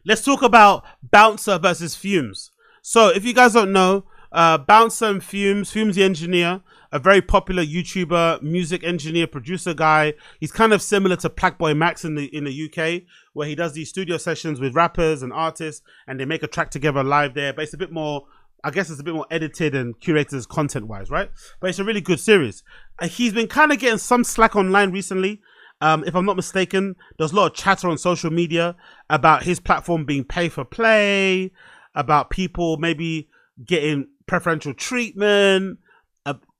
let's talk about Bouncer versus Fumez. So if you guys don't know, Bouncer and Fumez the engineer, a very popular YouTuber, music engineer, producer guy. He's kind of similar to Plackboy Max in the UK, where he does these studio sessions with rappers and artists, and they make a track together live there. But it's a bit more, I guess it's a bit more edited and curated content-wise, right? But it's a really good series. He's been kind of getting some slack online recently. If I'm not mistaken, there's a lot of chatter on social media about his platform being pay for play, about people maybe getting preferential treatment.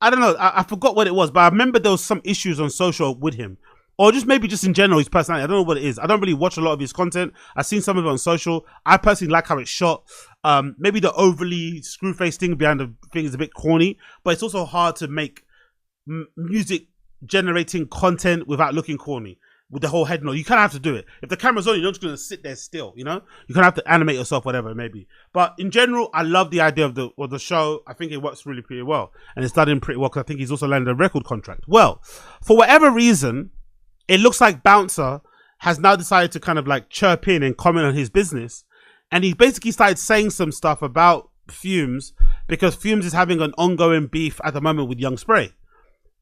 I don't know. I forgot what it was, but I remember there was some issues on social with him, or just maybe just in general his personality. I don't know what it is. I don't really watch a lot of his content. I've seen some of it on social. I personally like how it's shot. Maybe the overly screw-faced thing behind the thing is a bit corny, but it's also hard to make music generating content without looking corny. With the whole head nod, you kind of have to do it. If the camera's on, you're not just going to sit there still, you know? You kind of have to animate yourself, whatever it may be. But in general, I love the idea of the show. I think it works really pretty well. And it's done pretty well because I think he's also landed a record contract. Well, for whatever reason, it looks like Bouncer has now decided to kind of like chirp in and comment on his business. And he basically started saying some stuff about Fumez because Fumez is having an ongoing beef at the moment with Young Spray.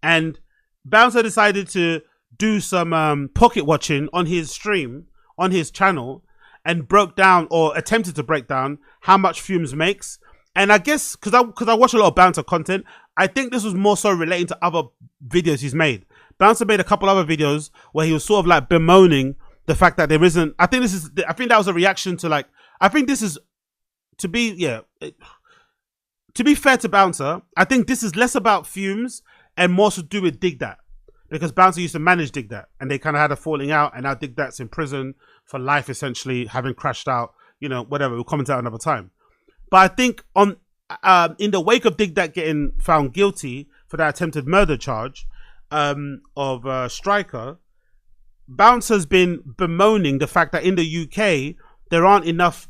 And Bouncer decided to do some pocket watching on his stream, on his channel, and broke down or attempted to break down how much Fumez makes. And I guess because I watch a lot of Bouncer content, I think this was more so relating to other videos he's made. Bouncer made a couple other videos where he was sort of like bemoaning the fact that there isn't. I think that was a reaction to like. I think this is to be fair to Bouncer. I think this is less about Fumez and more to do with Dig That. Because Bouncer used to manage Dig That, and they kind of had a falling out, and now Dig That's in prison for life, essentially, having crashed out, you know, whatever. We'll comment out another time. But I think in the wake of Dig That getting found guilty for that attempted murder charge of Striker, Bouncer's been bemoaning the fact that in the UK, there aren't enough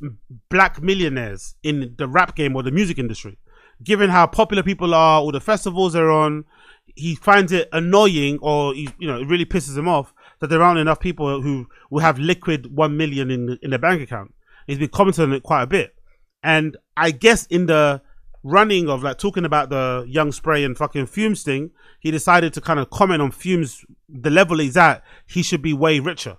black millionaires in the rap game or the music industry. Given how popular people are, all the festivals they're on, he finds it annoying, or it really pisses him off that there aren't enough people who will have liquid 1 million in their bank account. He's been commenting on it quite a bit, and I guess in the running of like talking about the Young Spray and fucking Fumez thing, he decided to kind of comment on Fumez, the level he's at. He should be way richer,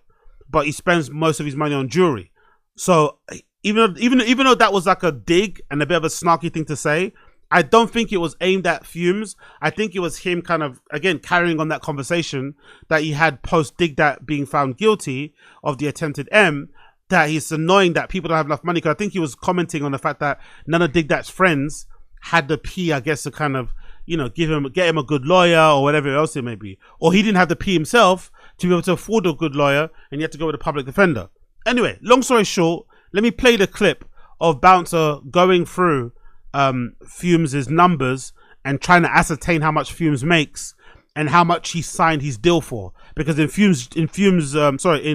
but he spends most of his money on jewelry. So even though that was like a dig and a bit of a snarky thing to say, I don't think it was aimed at Fumez. I think it was him kind of, again, carrying on that conversation that he had post Dig That being found guilty of the attempted M, that he's annoying that people don't have enough money. Because I think he was commenting on the fact that none of Dig That's friends had the P, I guess, to kind of, get him a good lawyer or whatever else it may be. Or he didn't have the P himself to be able to afford a good lawyer, and he had to go with a public defender. Anyway, long story short, let me play the clip of Bouncer going through Fumez's numbers and trying to ascertain how much Fumez makes and how much he signed his deal for. Because in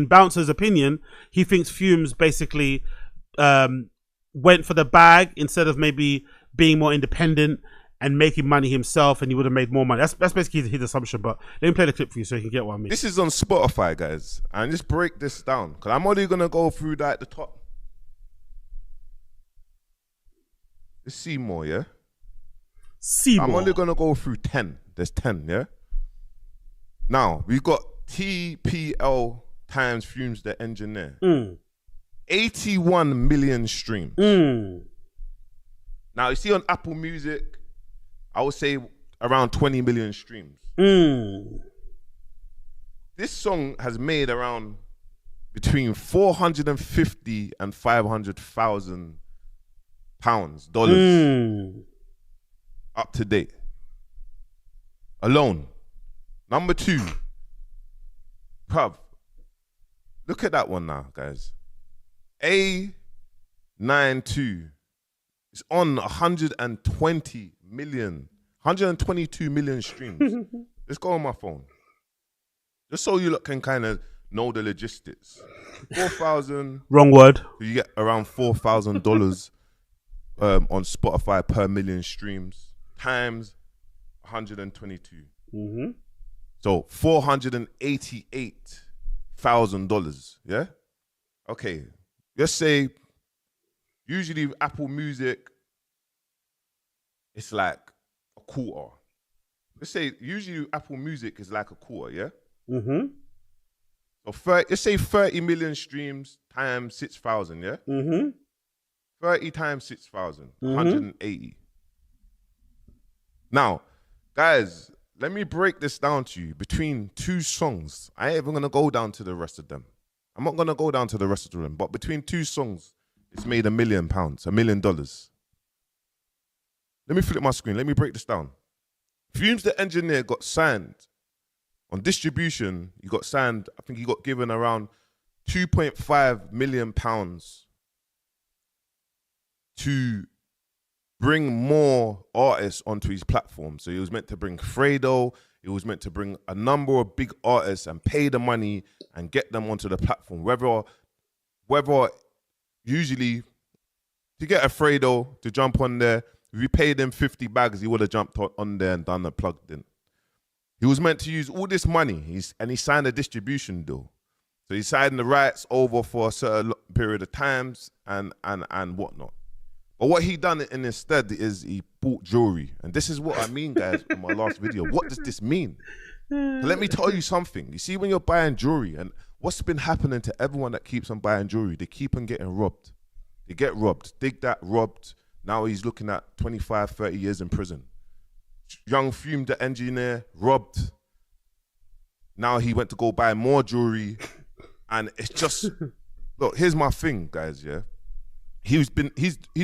Bouncer's opinion, he thinks Fumez basically went for the bag instead of maybe being more independent and making money himself, and he would have made more money. That's basically his assumption. But let me play the clip for you so you can get what I mean. This is on Spotify, guys, and just break this down because I'm only gonna go through like the top. Let's see more, yeah? I'm only going to go through 10. There's 10, yeah? Now, we've got TPL times Fumez the engineer. 81 million streams. Now, you see on Apple Music, I would say around 20 million streams. This song has made around between 450 and 500,000 pounds, dollars, up to date, alone. Number 2, bruv, look at that one now, guys. A92 is on 122 million streams. Let's go on my phone, just so you lot can kind of know the logistics. 4,000. Wrong word. You get around $4,000. On Spotify per million streams times 122. So $488,000. Yeah. Okay. let's say, usually with Apple Music, it's like a quarter. Let's say usually Apple Music is like a quarter, yeah? Mm-hmm. So let's say 30 million streams times 6,000, yeah? Mm-hmm. 30 times 6,000, 180. Now, guys, let me break this down to you. Between two songs, I ain't even gonna go down to the rest of them. I'm not gonna go down to the rest of them, but between two songs, it's made £1 million, $1 million. Let me flip my screen. Let me break this down. Fumez the engineer got signed on distribution. He got signed. I think he got given around £2.5 million to bring more artists onto his platform. So he was meant to bring Fredo. He was meant to bring a number of big artists and pay the money and get them onto the platform. Whether usually to get a Fredo to jump on there, if you paid him 50 bags, he would have jumped on there and done the plugged in. He was meant to use all this money, and he signed a distribution deal. So he signed the rights over for a certain period of times and whatnot. But what he done instead is he bought jewelry. And this is what I mean, guys, in my last video. What does this mean? So let me tell you something. You see, when you're buying jewelry, and what's been happening to everyone that keeps on buying jewelry, they keep on getting robbed. They get robbed. Dig that, robbed. Now he's looking at 25, 30 years in prison. Young Fumez the engineer, robbed. Now he went to go buy more jewelry. And it's just, look, here's my thing, guys, yeah? He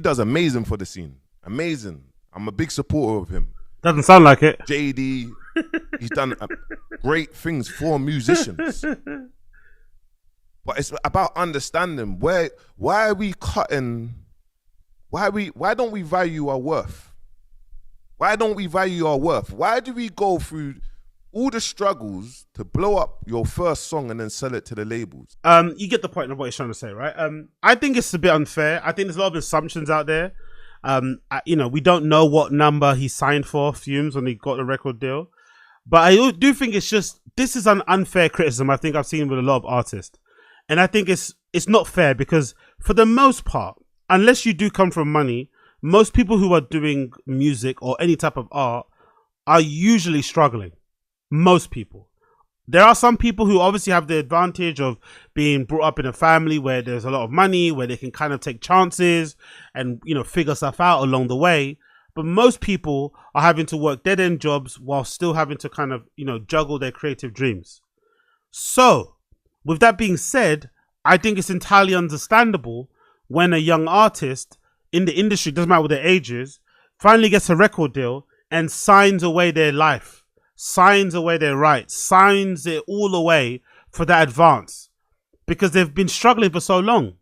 does amazing for the scene. Amazing. I'm a big supporter of him. Doesn't sound like it. JD, he's done great things for musicians. But it's about understanding why are we cutting, why don't we value our worth? Why don't we value our worth? Why do we go through all the struggles to blow up your first song and then sell it to the labels? You get the point of what he's trying to say, right? I think it's a bit unfair. I think there's a lot of assumptions out there. We don't know what number he signed for, Fumez, when he got the record deal. But I do think this is an unfair criticism I think I've seen with a lot of artists. And I think it's not fair because for the most part, unless you do come from money, most people who are doing music or any type of art are usually struggling. Most people. There are some people who obviously have the advantage of being brought up in a family where there's a lot of money, where they can kind of take chances and, figure stuff out along the way. But most people are having to work dead-end jobs while still having to kind of, juggle their creative dreams. So, with that being said, I think it's entirely understandable when a young artist in the industry, doesn't matter what their age is, finally gets a record deal and signs away their life. Signs away their rights, signs it all away for that advance because they've been struggling for so long.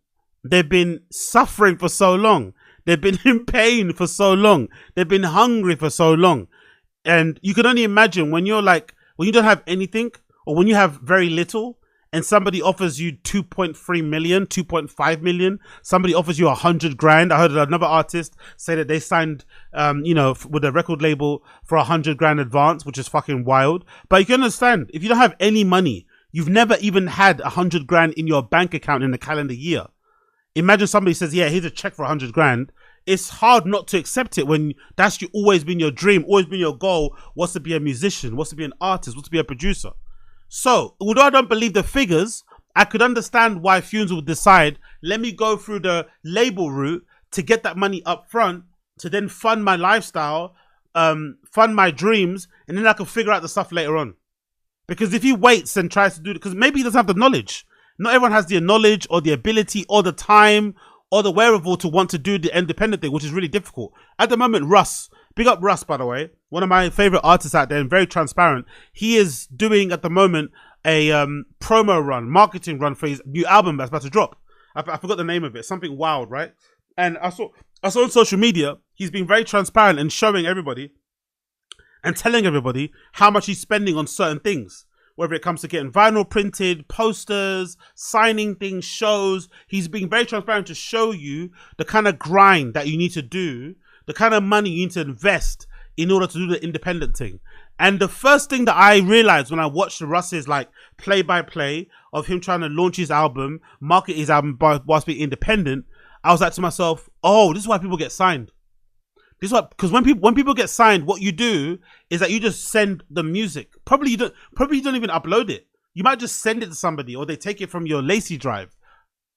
They've been suffering for so long. They've been in pain for so long. They've been hungry for so long. And you can only imagine when you don't have anything or when you have very little and somebody offers you 2.3 million, 2.5 million, somebody offers you 100 grand. I heard another artist say that they signed, with a record label for 100 grand advance, which is fucking wild. But you can understand, if you don't have any money, you've never even had 100 grand in your bank account in the calendar year. Imagine somebody says, yeah, here's a check for 100 grand. It's hard not to accept it when that's always been your dream, always been your goal, was to be a musician, was to be an artist, was to be a producer. So, although I don't believe the figures, I could understand why Fumez would decide, let me go through the label route to get that money up front, to then fund my lifestyle, fund my dreams, and then I can figure out the stuff later on. Because if he waits and tries to do it, because maybe he doesn't have the knowledge. Not everyone has the knowledge or the ability or the time or the wherewithal to want to do the independent thing, which is really difficult. At the moment, Russ, big up Russ, by the way, one of my favorite artists out there and very transparent. He is doing at the moment a promo run, marketing run for his new album that's about to drop. I forgot the name of it, something wild, right? And I saw on social media, he's being very transparent and showing everybody and telling everybody how much he's spending on certain things. Whether it comes to getting vinyl printed, posters, signing things, shows. He's being very transparent to show you the kind of grind that you need to do, the kind of money you need to invest in order to do the independent thing. And the first thing that I realized when I watched Russ's like play by play of him trying to launch his album, market his album whilst being independent, I was like to myself, oh, this is why people get signed. This is what, because when people get signed, what you do is that you just send the music. Probably you don't even upload it. You might just send it to somebody, or they take it from your Lacy drive,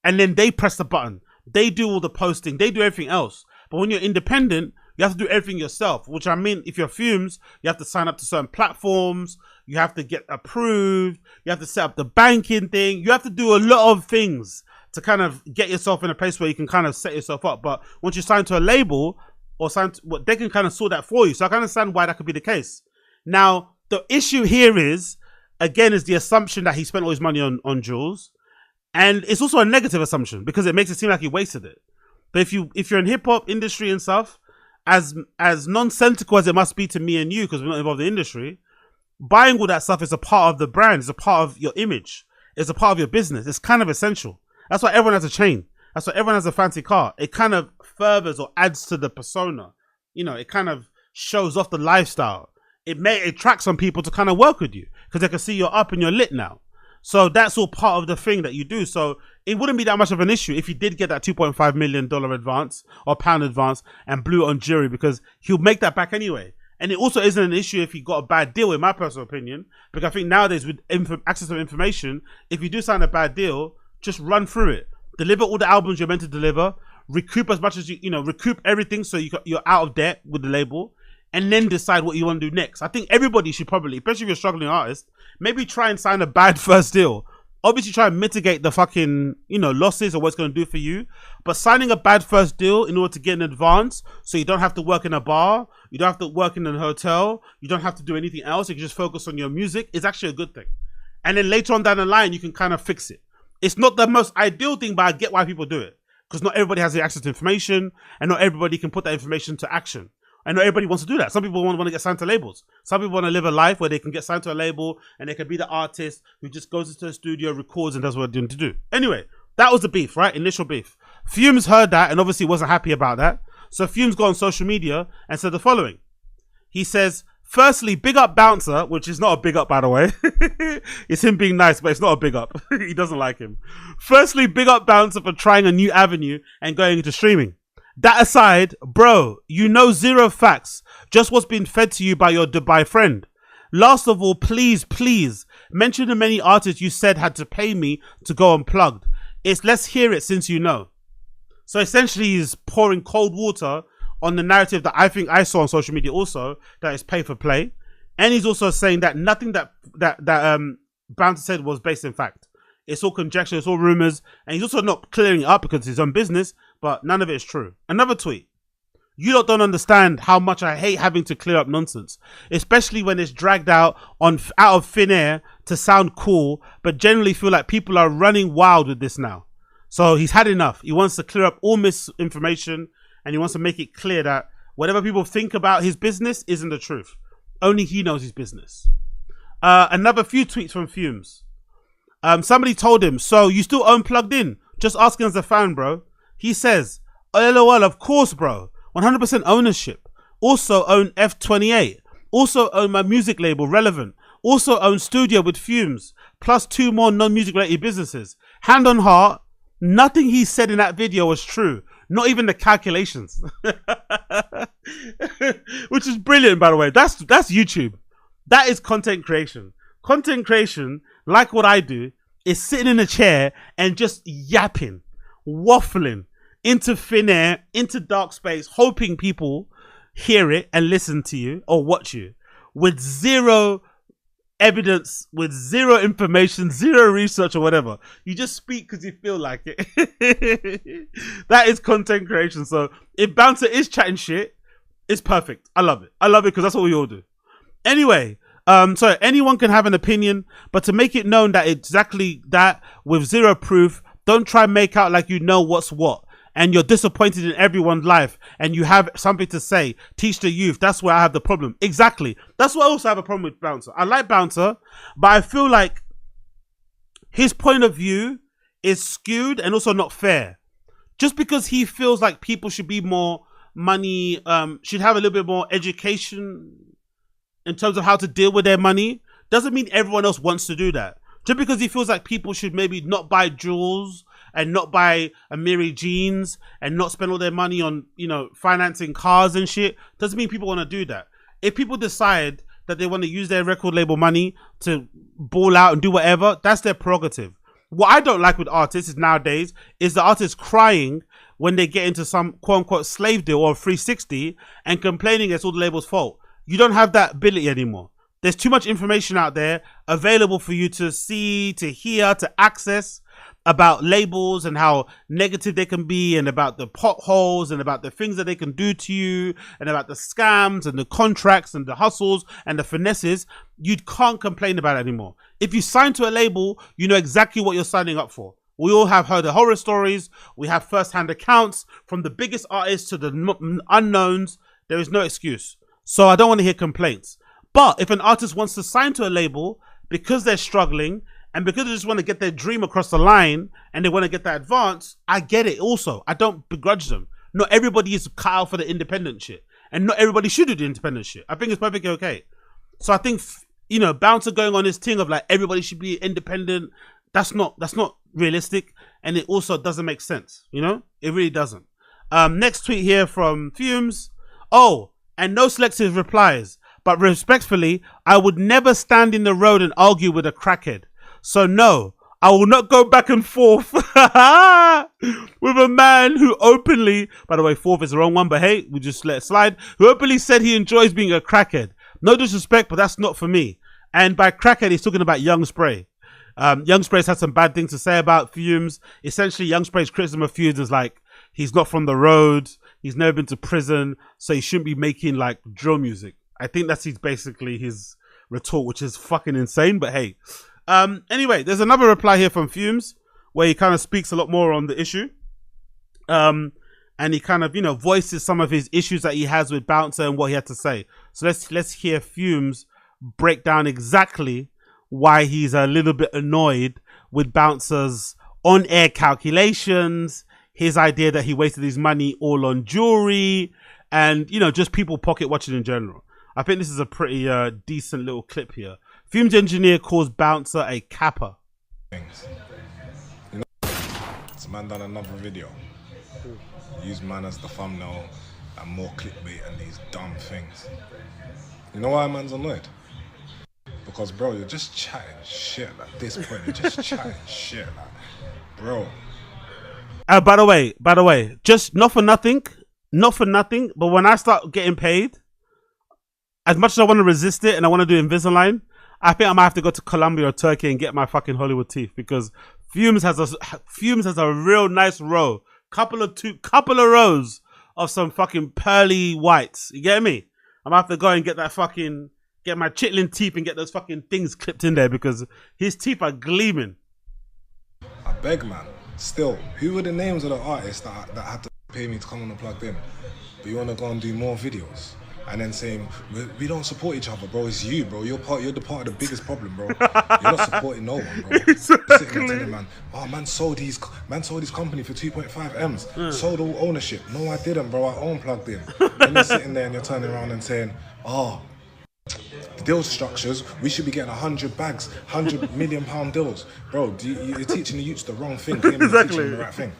and then they press the button. They do all the posting. They do everything else. But when you're independent, you have to do everything yourself. Which I mean, if you're Fumez, you have to sign up to certain platforms. You have to get approved. You have to set up the banking thing. You have to do a lot of things to kind of get yourself in a place where you can kind of set yourself up. But once you sign to a label, or they can kind of sort that for you. So I can understand why that could be the case. Now, the issue here is, again, is the assumption that he spent all his money on jewels. And it's also a negative assumption because it makes it seem like he wasted it. But if you're in hip hop industry and stuff, as nonsensical as it must be to me and you, because we're not involved in the industry, buying all that stuff is a part of the brand, it's a part of your image, it's a part of your business. It's kind of essential. That's why everyone has a chain. That's why everyone has a fancy car. It kind of furthers or adds to the persona. You know, it kind of shows off the lifestyle. It may attract some people to kind of work with you because they can see you're up and you're lit now. So that's all part of the thing that you do. So it wouldn't be that much of an issue if you did get that $2.5 million advance or pound advance and blew it on jury, because he'll make that back anyway. And it also isn't an issue if he got a bad deal, in my personal opinion, because I think nowadays with access to information, if you do sign a bad deal, just run through it. Deliver all the albums you're meant to deliver, recoup as much as recoup everything so you're out of debt with the label, and then decide what you want to do next. I think everybody should probably, especially if you're a struggling artist, maybe try and sign a bad first deal. Obviously try and mitigate the fucking, losses or what it's going to do for you. But signing a bad first deal in order to get an advance so you don't have to work in a bar, you don't have to work in a hotel, you don't have to do anything else, you can just focus on your music, is actually a good thing. And then later on down the line, you can kind of fix it. It's not the most ideal thing, but I get why people do it. Because not everybody has the access to information, and not everybody can put that information to action. And not everybody wants to do that. Some people want to get signed to labels. Some people want to live a life where they can get signed to a label and they can be the artist who just goes into the studio, records, and does what they're doing to do. Anyway, that was the beef, right? Initial beef. Fumez heard that and obviously wasn't happy about that. So Fumez got on social media and said the following. He says, firstly, big up Bouncer, which is not a big up, by the way. It's him being nice, but it's not a big up. He doesn't like him. Firstly, big up Bouncer for trying a new avenue and going into streaming. That aside, bro, you know zero facts, just what's been fed to you by your Dubai friend. Last of all, please, mention the many artists you said had to pay me to go unplugged. Let's hear it since you know. So essentially he's pouring cold water on the narrative that I think I saw on social media also, that is pay for play. And he's also saying that nothing that Bouncer said was based in fact. It's all conjecture, it's all rumors, and he's also not clearing it up because it's his own business, but none of it is true. Another tweet. You lot don't understand how much I hate having to clear up nonsense, especially when it's dragged out of thin air to sound cool, but generally feel like people are running wild with this now. So he's had enough. He wants to clear up all misinformation, and he wants to make it clear that whatever people think about his business isn't the truth. Only he knows his business. Another few tweets from Fumez. Somebody told him, so you still own Plugged In? Just asking as a fan, bro. He says, LOL, of course, bro. 100% ownership. Also own F28. Also own my music label, Relevant. Also own Studio with Fumez. Plus 2 more non-music related businesses. Hand on heart, nothing he said in that video was true. Not even the calculations. Which is brilliant, by the way. That's YouTube. That is content creation. Content creation, like what I do, is sitting in a chair and just yapping, waffling into thin air, into dark space, hoping people hear it and listen to you or watch you with zero evidence, with zero information, zero research or whatever. You just speak because you feel like it. That is content creation. So if Bouncer is chatting shit, it's perfect. I love it. I love it because that's what we all do. Anyway, so anyone can have an opinion, but to make it known that exactly that with zero proof, don't try and make out like you know what's what and you're disappointed in everyone's life and you have something to say. Teach the youth. That's where I have the problem. Exactly. That's why I also have a problem with Bouncer. I like Bouncer, but I feel like his point of view is skewed and also not fair. Just because he feels like people should be more money, should have a little bit more education in terms of how to deal with their money, doesn't mean everyone else wants to do that. Just because he feels like people should maybe not buy jewels and not buy Amiri jeans and not spend all their money on, you know, financing cars and shit, doesn't mean people want to do that. If people decide that they want to use their record label money to ball out and do whatever, that's their prerogative. What I don't like with artists is nowadays is the artists crying when they get into some quote unquote slave deal or 360 and complaining it's all the label's fault. You don't have that ability anymore. There's too much information out there available for you to see, to hear, to access about labels and how negative they can be, and about the potholes and about the things that they can do to you, and about the scams and the contracts and the hustles and the finesses. You can't complain about it anymore. If you sign to a label, you know exactly what you're signing up for. We all have heard the horror stories. We have first-hand accounts from the biggest artists to the unknowns. There is no excuse. So I don't want to hear complaints. But if an artist wants to sign to a label because they're struggling and because they just want to get their dream across the line and they want to get that advance, I get it also. I don't begrudge them. Not everybody is cut out for the independent shit. And not everybody should do the independent shit. I think it's perfectly okay. So I think, you know, Bouncer going on his thing of like everybody should be independent, that's not realistic. And it also doesn't make sense, you know? It really doesn't. Next tweet here from Fumez. Oh, and no selective replies. But respectfully, I would never stand in the road and argue with a crackhead. So no, I will not go back and forth with a man who openly, by the way, fourth is the wrong one, but hey, we just let it slide, who openly said he enjoys being a crackhead. No disrespect, but that's not for me. And by crackhead, he's talking about Young Spray. Young Spray's had some bad things to say about Fumez. Essentially, Young Spray's criticism of Fumez is like, he's not from the road, he's never been to prison, so he shouldn't be making like drill music. I think that's basically his retort, which is fucking insane, but hey. Anyway, there's another reply here from Fumez where he kind of speaks a lot more on the issue. And he kind of, you know, voices some of his issues that he has with Bouncer and what he had to say. So let's hear Fumez break down exactly why he's a little bit annoyed with Bouncer's on-air calculations, his idea that he wasted his money all on jewelry, and, you know, just people pocket watching in general. I think this is a pretty decent little clip here. Fumez engineer calls Bouncer a capper. You know, this man done another video. Use man as the thumbnail and more clickbait and these dumb things. You know why man's annoyed? Because bro, you're just chatting shit at this point. You're just chatting shit, like, bro. By the way, just not for nothing, but when I start getting paid, as much as I want to resist it and I want to do Invisalign, I think I might have to go to Colombia or Turkey and get my fucking Hollywood teeth, because Fumez has a real nice row, couple of rows of some fucking pearly whites. You get me? I'm gonna have to go and get my chitlin teeth and get those fucking things clipped in there, because his teeth are gleaming. I beg, man. Still, who were the names of the artists that had to pay me to come on and plug in? But you want to go and do more videos? And then saying, we don't support each other, bro. It's you, bro. You're the part of the biggest problem, bro. You're not supporting no one, bro. Exactly. Sitting there telling man, oh, man sold his company for 2.5 M's. Sold all ownership. No, I didn't, bro. I own plugged in. And you're sitting there and you're turning around and saying, oh, the deal structures, we should be getting 100 bags, £100 million deals. Bro, you're teaching the youths the wrong thing. Exactly. You're teaching them the right thing.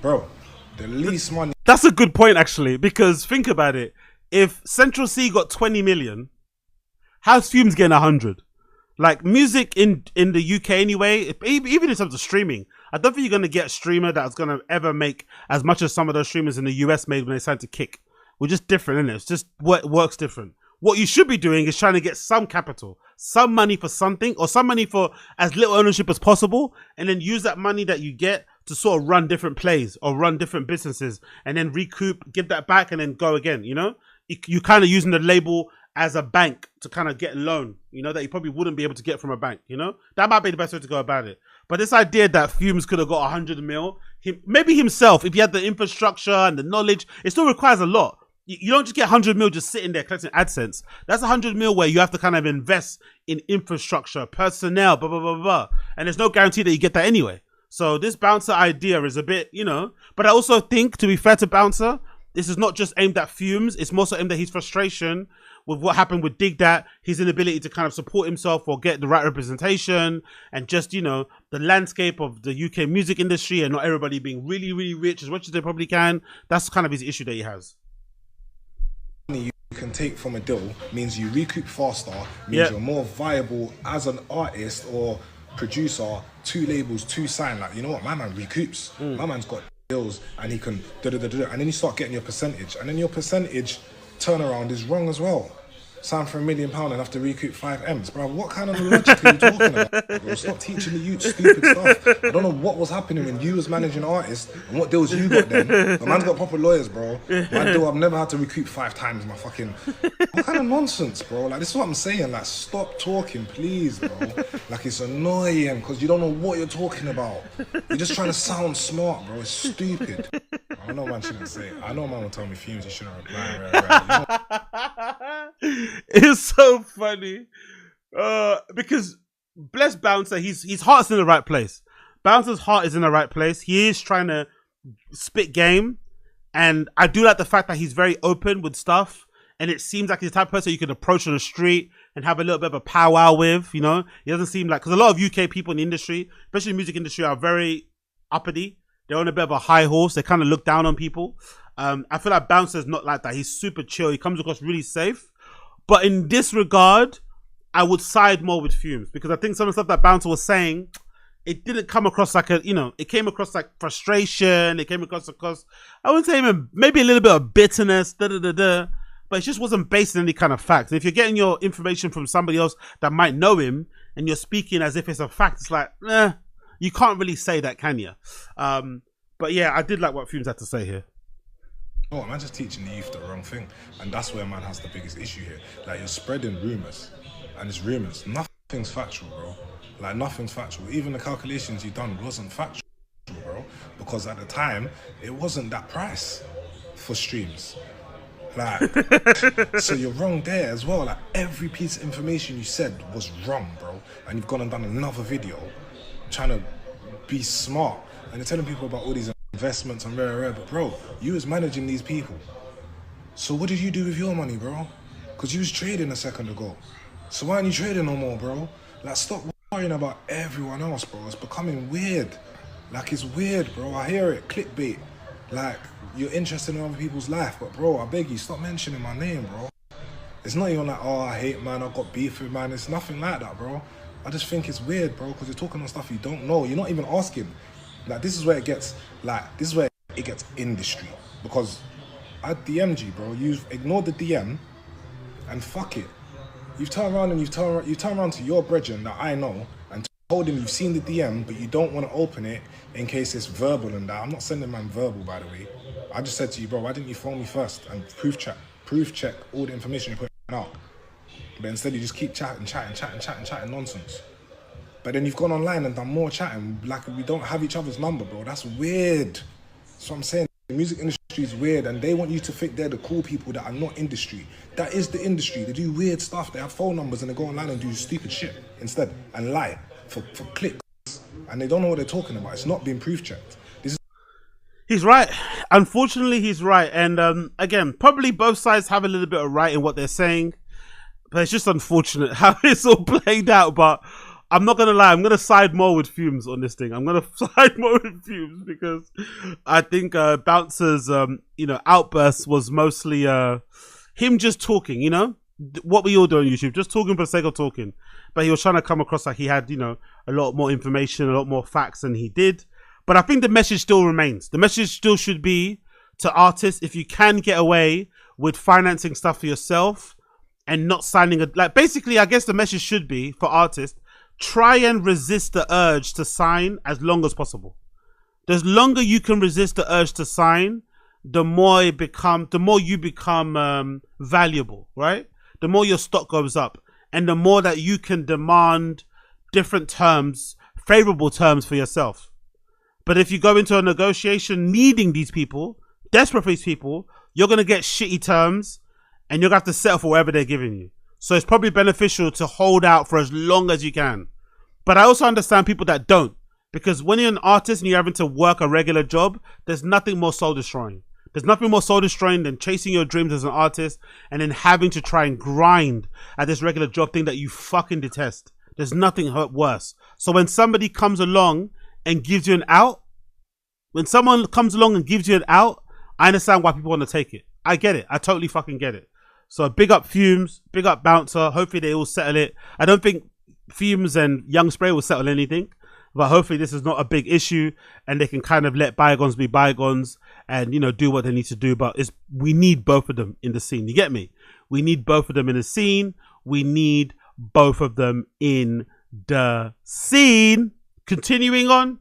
Bro, the least money. That's a good point, actually, because think about it. If Central C got 20 million, how's Fumez getting 100? Like, music in the UK anyway, even in terms of streaming, I don't think you're going to get a streamer that's going to ever make as much as some of those streamers in the US made when they signed to Kick. We're just different, innit? It's just what works different. What you should be doing is trying to get some capital, some money for something, or some money for as little ownership as possible, and then use that money that you get to sort of run different plays or run different businesses, and then recoup, give that back, and then go again, you know? You kind of using the label as a bank to kind of get a loan, you know, that you probably wouldn't be able to get from a bank, you know? That might be the best way to go about it. But this idea that Fumez could have got 100 mil, maybe himself, if he had the infrastructure and the knowledge, it still requires a lot. You don't just get 100 mil just sitting there collecting AdSense. That's 100 mil where you have to kind of invest in infrastructure, personnel, blah, blah, blah, blah. And there's no guarantee that you get that anyway. So this Bouncer idea is a bit, you know, but I also think, to be fair to Bouncer, this is not just aimed at Fumez. It's also aimed at his frustration with what happened with Dig That, his inability to kind of support himself or get the right representation, and just, you know, the landscape of the UK music industry and not everybody being really, really rich as much as they probably can. That's kind of his issue that he has. You can take from a deal means you recoup faster, means you're more viable as an artist or producer, 2 labels, 2 sign. Like, you know what, my man recoups. My man's got deals and he can and then you start getting your percentage, and then your percentage turnaround is wrong as well. Sign for £1 million and have to recoup 5 M's, bro. What kind of logic are you talking about, bro? Stop teaching the youth stupid stuff. I don't know what was happening when you was managing artists and what deals you got then. The man's got proper lawyers, bro. Man, deal I've never had to recoup 5 times my fucking. What kind of nonsense, bro? Like, this is what I'm saying. Like, stop talking, please, bro. Like, it's annoying because you don't know what you're talking about. You're just trying to sound smart, bro. It's stupid. I know man shouldn't say it. I know man will tell me Fumez, you shouldn't reply. It's so funny because bless Bouncer, his heart's in the right place. Bouncer's heart is in the right place. He is trying to spit game, and I do like the fact that he's very open with stuff, and it seems like he's the type of person you can approach on the street and have a little bit of a powwow with, you know. He doesn't seem like, because a lot of UK people in the industry, especially the music industry, are very uppity. They're on a bit of a high horse. They kind of look down on people. I feel like Bouncer's not like that. He's super chill. He comes across really safe. But in this regard, I would side more with Fumez, because I think some of the stuff that Bouncer was saying, it didn't come across like a, you know, it came across like frustration. It came across, I wouldn't say even, maybe a little bit of bitterness, but it just wasn't based on any kind of facts. And if you're getting your information from somebody else that might know him and you're speaking as if it's a fact, it's like, you can't really say that, can you? But yeah, I did like what Fumez had to say here. Oh, man, just teaching the youth the wrong thing, and that's where man has the biggest issue here. Like, you're spreading rumors, and it's rumors. Nothing's factual, bro. Like, nothing's factual. Even the calculations you done wasn't factual, bro, because at the time it wasn't that price for streams. Like, so you're wrong there as well. Like, every piece of information you said was wrong, bro, and you've gone and done another video trying to be smart, and you're telling people about all these investments and rare, but bro, you was managing these people. So what did you do with your money, bro? Because you was trading a second ago. So why aren't you trading no more, bro? Like, stop worrying about everyone else, bro. It's becoming weird. Like, it's weird, bro. I hear it, clickbait. Like, you're interested in other people's life, but bro, I beg you, stop mentioning my name, bro. It's not even like, oh, I hate man, I got beef with man. It's nothing like that, bro. I just think it's weird, bro, because you're talking on stuff you don't know. You're not even asking. Like, this is where it gets, industry. Because I DM'd you, bro. You've ignored the DM and fuck it. You've turned around and you've turned around to your brethren that I know and told him you've seen the DM, but you don't want to open it in case it's verbal and that. I'm not sending man verbal, by the way. I just said to you, bro, why didn't you phone me first and proof check all the information you're putting out? But instead you just keep chatting nonsense. But then you've gone online and done more chatting, like we don't have each other's number, bro. That's weird. That's what I'm saying. The music industry is weird, and they want you to think they're the cool people that are not industry. That is the industry. They do weird stuff. They have phone numbers and they go online and do stupid shit instead and lie for clicks. And they don't know what they're talking about. It's not being proof checked. He's right. Unfortunately, he's right. And again, probably both sides have a little bit of right in what they're saying. But it's just unfortunate how it's all played out. But I'm not going to lie. I'm going to side more with Fumez on this thing. I'm going to side more with Fumez because I think Bouncer's, outburst was mostly him just talking, you know? What we all do on YouTube, just talking for the sake of talking. But he was trying to come across like he had, a lot more information, a lot more facts than he did. But I think the message still remains. The message still should be to artists, if you can get away with financing stuff for yourself and not signing basically, I guess the message should be for artists, try and resist the urge to sign as long as possible. The longer you can resist the urge to sign, the more you become valuable, right? The more your stock goes up, and the more that you can demand different terms, favorable terms for yourself. But if you go into a negotiation needing these people, desperate for these people, you're going to get shitty terms and you're going to have to settle for whatever they're giving you. So it's probably beneficial to hold out for as long as you can. But I also understand people that don't. Because when you're an artist and you're having to work a regular job, there's nothing more soul destroying. There's nothing more soul destroying than chasing your dreams as an artist and then having to try and grind at this regular job thing that you fucking detest. There's nothing worse. So when somebody comes along and gives you an out, I understand why people want to take it. I get it. I totally fucking get it. So big up Fumez, big up Bouncer. Hopefully they all settle it. I don't think Fumez and Young Spray will settle anything, but hopefully this is not a big issue and they can kind of let bygones be bygones and, you know, do what they need to do. But we need both of them in the scene. You get me? We need both of them in the scene. We need both of them in the scene. Continuing on.